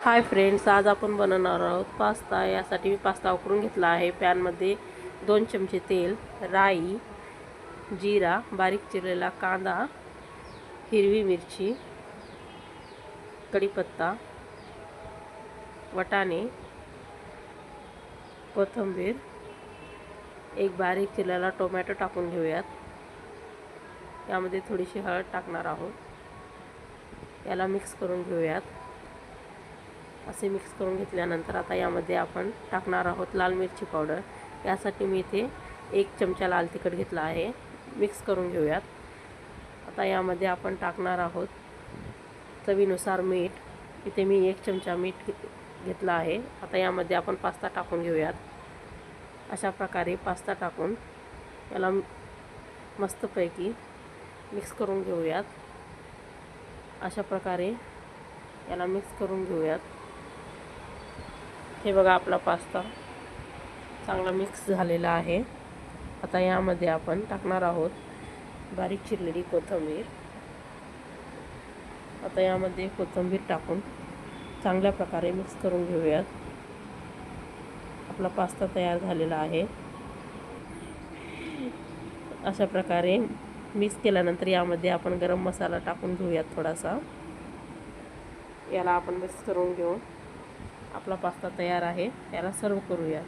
Hi friends, आज आपण बनवणार आहोत पास्ता। यासाठी मी पास्ता उकळून घेतला आहे। पॅनमध्ये 2 चमचे तेल, राई, जिरा, बारीक चिरलेला कांदा, हिरवी मिरची, कढीपत्ता, वाटाणे, कोथिंबीर, एक बारीक चिरलेला टोमॅटो टाकून घेऊयात। यामध्ये थोडीशी हळद टाकणार आहोत। याला मिक्स करून घेऊयात। असे मिक्स करून घेतल्यानंतर आता यामध्ये आपण टाकणार आहोत लाल मिरची पावडर। यासाठी मी इथे 1 चमचा लाल तिखट घेतला आहे। मिक्स करून घेऊयात। आता यामध्ये आपण टाकणार आहोत चवीनुसार मीठ। इथे मी 1 चमचा मीठ घेतला आहे। आता यामध्ये आपण पास्ता टाकून घेऊयात। अशा प्रकारे पास्ता टाकून याला मस्तपैकी मिक्स करून घेऊयात। अशा प्रकारे याला मिक्स करून घेऊयात। हे बघा, आपला पास्ता चांगला मिक्स झालेला आहे। आता यामध्ये आपण टाकणार आहोत बारीक चिरलेली कोथिंबीर। आता यामध्ये कोथिंबीर टाकून चांगल्या प्रकारे मिक्स करून घेऊयात। आपला पास्ता तयार झालेला आहे। अशा प्रकारे मिक्स केल्यानंतर यामध्ये आपण गरम मसाला टाकून घेऊयात थोडासा। याला आपण मिक्स करून घेऊन आपला पास्ता तयार आहे। याला सर्व करूया।